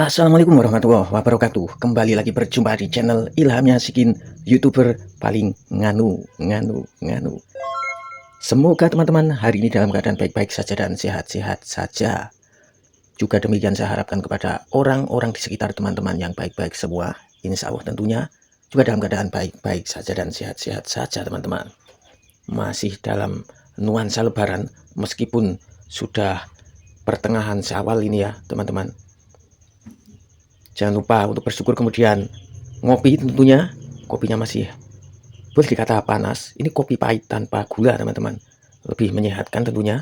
Assalamualaikum warahmatullahi wabarakatuh. Kembali lagi berjumpa di channel Ilham Yasikin, YouTuber paling nganu. Semoga teman-teman hari ini dalam keadaan baik-baik saja dan sehat-sehat saja. Juga demikian saya harapkan kepada orang-orang di sekitar teman-teman yang baik-baik semua. Insya Allah tentunya juga dalam keadaan baik-baik saja dan sehat-sehat saja teman-teman. Masih dalam nuansa lebaran meskipun sudah pertengahan Syawal ini ya teman-teman. Jangan lupa untuk bersyukur, kemudian ngopi tentunya. Kopinya masih boleh dikata panas. Ini kopi pahit tanpa gula teman-teman. Lebih menyehatkan tentunya.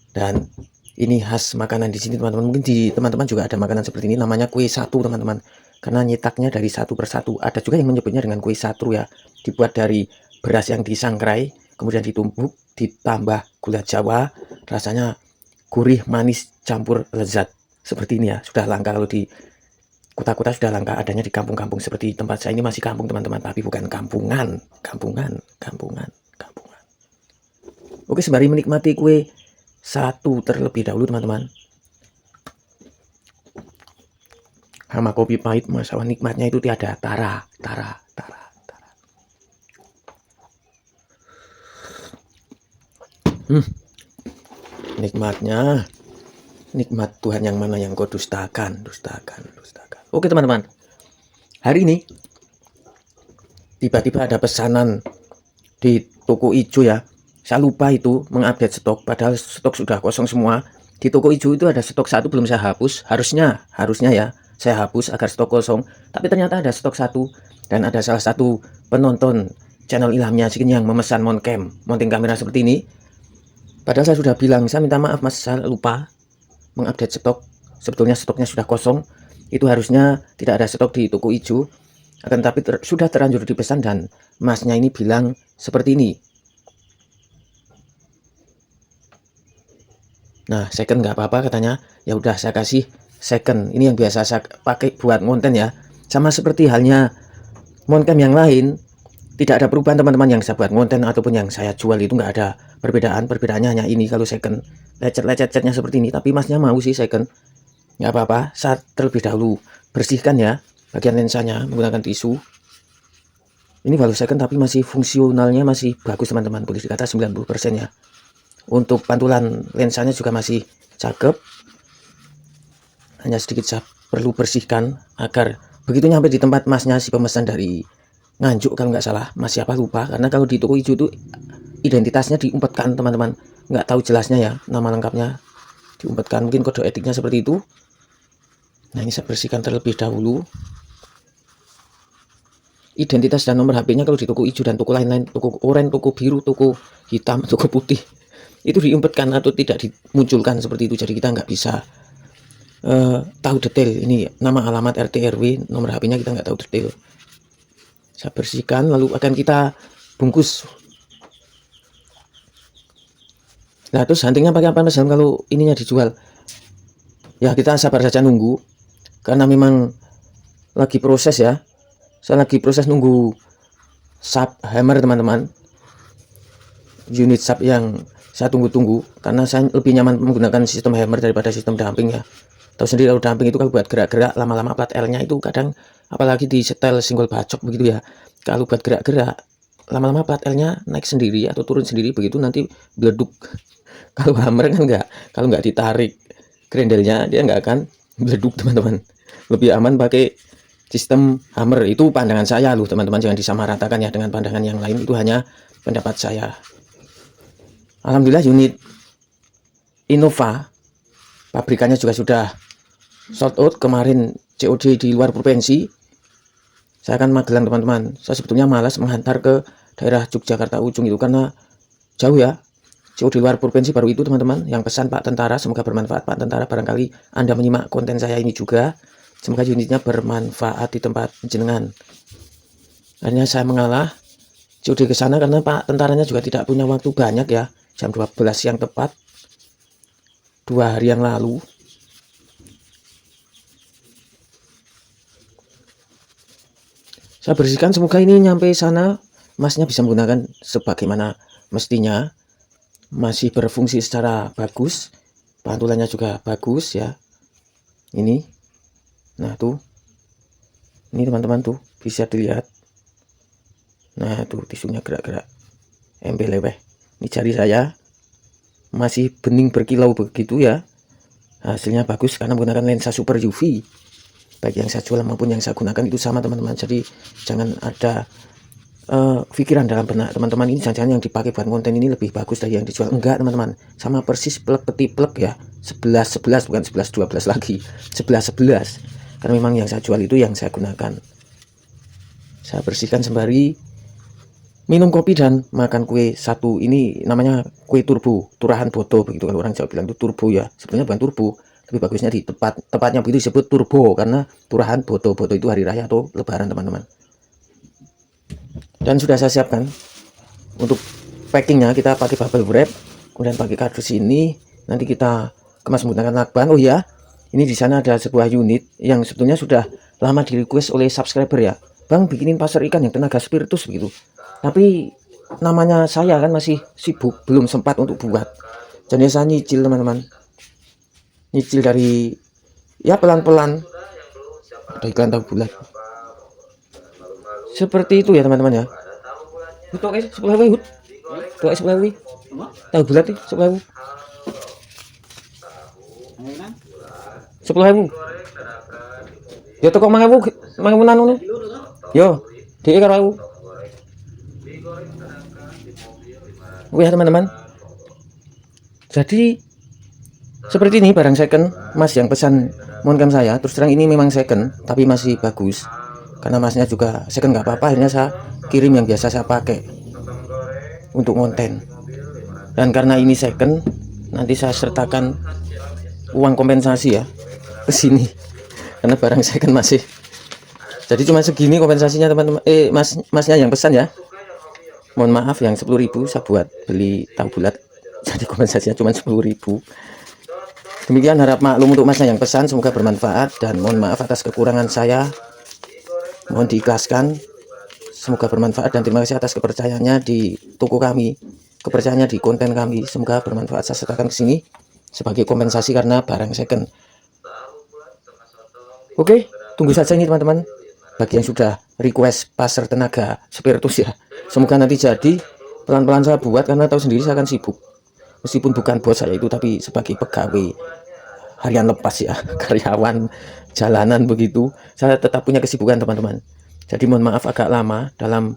Dan ini khas makanan di sini teman-teman. Mungkin di teman-teman juga ada makanan seperti ini, namanya kue satu teman-teman. Karena nyetaknya dari satu persatu. Ada juga yang menyebutnya dengan kue satru ya. Dibuat dari beras yang disangrai, kemudian ditumbuk, ditambah gula Jawa. Rasanya gurih, manis, campur lezat. Seperti ini ya. Sudah langka kalau di kota-kota, sudah langka adanya di kampung-kampung seperti tempat saya ini. Masih kampung teman-teman, tapi bukan kampungan. Oke, sembari menikmati kue satu terlebih dahulu teman-teman, sama kopi pahit, masalah nikmatnya itu tiada tara. Nikmatnya, nikmat Tuhan yang mana yang kau dustakan. Oke teman-teman, hari ini tiba-tiba ada pesanan di toko ijo ya. Saya lupa itu mengupdate stok, padahal stok sudah kosong semua. Di toko ijo itu ada stok satu belum saya hapus. Harusnya ya saya hapus agar stok kosong. Tapi ternyata ada stok satu, dan ada salah satu penonton channel Ilham Yasikin yang memesan mounting kamera seperti ini. Padahal saya sudah bilang, saya minta maaf mas, saya lupa mengupdate stok. Sebetulnya stoknya sudah kosong. Itu harusnya tidak ada stok di toko ijo. Akan tapi sudah terlanjur dipesan, dan masnya ini bilang seperti ini. Nah, second nggak apa-apa katanya. Ya udah saya kasih second. Ini yang biasa saya pakai buat konten ya. Sama seperti halnya moncam yang lain, tidak ada perubahan teman-teman. Yang saya buat konten ataupun yang saya jual itu nggak ada perbedaan. Perbedaannya hanya ini, kalau second lecet-lecetnya seperti ini. Tapi masnya mau sih second. Nggak apa-apa, saya terlebih dahulu bersihkan ya bagian lensanya menggunakan tisu. Ini baru second tapi masih fungsionalnya masih bagus teman-teman, boleh dikata 90% ya. Untuk pantulan lensanya juga masih cakep. Hanya sedikit saya perlu bersihkan agar begitu nyampe di tempat masnya, si pemesan dari Nganjuk kalau nggak salah, mas siapa lupa. Karena kalau di toko hijau itu identitasnya diumpetkan teman-teman, nggak tahu jelasnya ya nama lengkapnya, diumpetkan. Mungkin kode etiknya seperti itu. Nah, ini saya bersihkan terlebih dahulu. Identitas dan nomor HP-nya kalau di toko hijau dan toko lain-lain, toko oranye, toko biru, toko hitam, toko putih, itu diumpetkan atau tidak dimunculkan seperti itu. Jadi kita nggak bisa tahu detail ini nama, alamat, RT, RW, nomor HP-nya kita nggak tahu detail. Saya bersihkan lalu akan kita bungkus. Nah, terus huntingnya pakai apa mas kalau ininya dijual? Ya kita sabar saja nunggu, karena memang lagi proses ya. Saya lagi proses nunggu sub hammer teman-teman, unit sub yang saya tunggu-tunggu, karena saya lebih nyaman menggunakan sistem hammer daripada sistem dumping ya. Tahu sendiri kalau dumping itu kalau buat gerak-gerak lama-lama plat L-nya itu kadang, apalagi di setel single bacok begitu ya, kalau buat gerak-gerak lama-lama plat L-nya naik sendiri atau turun sendiri begitu, nanti beleduk. Kalau hammer kan enggak, kalau nggak ditarik grendelnya dia nggak akan beleduk teman-teman. Lebih aman pakai sistem hammer. Itu pandangan saya loh teman-teman, jangan disamaratakan ya dengan pandangan yang lain, itu hanya pendapat saya. Alhamdulillah unit Innova pabrikannya juga sudah sold out kemarin, COD di luar provinsi. Saya akan Magelang teman-teman. Saya sebetulnya malas menghantar ke daerah Yogyakarta ujung itu karena jauh ya. COD di luar provinsi baru itu teman-teman. Yang pesan Pak Tentara, semoga bermanfaat Pak Tentara. Barangkali Anda menyimak konten saya ini juga, semoga unitnya bermanfaat di tempat jenengan. Akhirnya saya mengalah COD ke sana karena Pak Tentaranya juga tidak punya waktu banyak ya. Jam 12 siang tepat 2 hari yang lalu. Saya bersihkan, semoga ini nyampe sana masnya bisa menggunakan sebagaimana mestinya, masih berfungsi secara bagus, pantulannya juga bagus ya. Ini Nah tuh, ini teman-teman tuh bisa dilihat. Nah tuh tisunya gerak-gerak, embel-embel. Ini jari saya masih bening berkilau begitu ya. Hasilnya bagus karena menggunakan lensa super UV. Baik yang saya jual maupun yang saya gunakan itu sama teman-teman. Jadi jangan ada pikiran dalam benak teman-teman, ini jangan-jangan yang dipakai buat konten ini lebih bagus dari yang dijual. Enggak teman-teman, sama persis plek peti plek ya, 11-11 bukan 11-12 lagi, 11-11, karena memang yang saya jual itu yang saya gunakan. Saya bersihkan sembari minum kopi dan makan kue satu. Ini namanya kue turbo, turahan boto begitu, kalau orang Jawa bilang itu turbo ya, sebenarnya bukan turbo, lebih bagusnya di tepatnya begitu disebut turbo karena turahan boto itu hari raya atau lebaran teman-teman. Dan sudah saya siapkan untuk packingnya, kita pakai bubble wrap, kemudian pakai kardus ini, nanti kita kemas menggunakan lakban. Oh ya, ini di sana ada sebuah unit yang sebetulnya sudah lama di request oleh subscriber ya, Bang bikinin pasar ikan yang tenaga spiritus begitu, tapi namanya saya kan masih sibuk, belum sempat untuk buat. Jadi saya nyicil teman-teman, nyicil dari ya pelan-pelan. Ada iklan tahu bulat seperti itu ya teman-teman ya. Itu guys, 10.000 hut. Tuh 10.000. Tahu bulat nih 10.000. 10.000. Ya toko 5.000 nanu nih. Yo, dia karo aku. Oke ya teman-teman. Jadi seperti ini barang second, Mas yang pesan moncam saya. Terus terang ini memang second, tapi masih bagus. Karena masnya juga second nggak apa-apa, akhirnya saya kirim yang biasa saya pakai untuk konten. Dan karena ini second, nanti saya sertakan uang kompensasi ya ke sini. Karena barang second masih. Jadi cuma segini kompensasinya teman-teman. Masnya yang pesan ya. Mohon maaf yang 10.000 saya buat beli tahu bulat. Jadi kompensasinya cuma 10.000. Demikian harap maklum untuk masnya yang pesan, semoga bermanfaat dan mohon maaf atas kekurangan saya. Mohon diikhlaskan, semoga bermanfaat dan terima kasih atas kepercayaannya di toko kami, kepercayaannya di konten kami. Semoga bermanfaat. Saya sertakan ke sini sebagai kompensasi karena barang second. Oke, tunggu saja ini teman-teman. Bagi yang sudah request pasar tenaga spiritus ya, semoga nanti jadi. Pelan-pelan saya buat karena tahu sendiri saya akan sibuk. Meskipun bukan bos saya itu, tapi sebagai pegawai harian lepas ya, karyawan jalanan begitu, saya tetap punya kesibukan teman-teman. Jadi mohon maaf agak lama dalam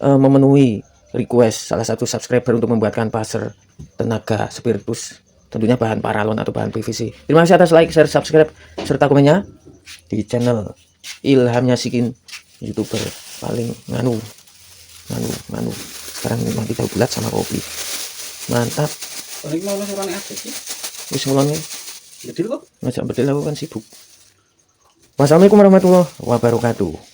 memenuhi request salah satu subscriber untuk membuatkan pasar tenaga spiritus, tentunya bahan paralon atau bahan PVC. Terima kasih atas like, share, subscribe serta komennya di channel Ilham Nyasikin, youtuber paling nganu. Sekarang memang kita bulat sama kopi, mantap. Wis mulane bedil kok. Ngajak bedil aku kan sibuk. Wassalamualaikum warahmatullahi wabarakatuh.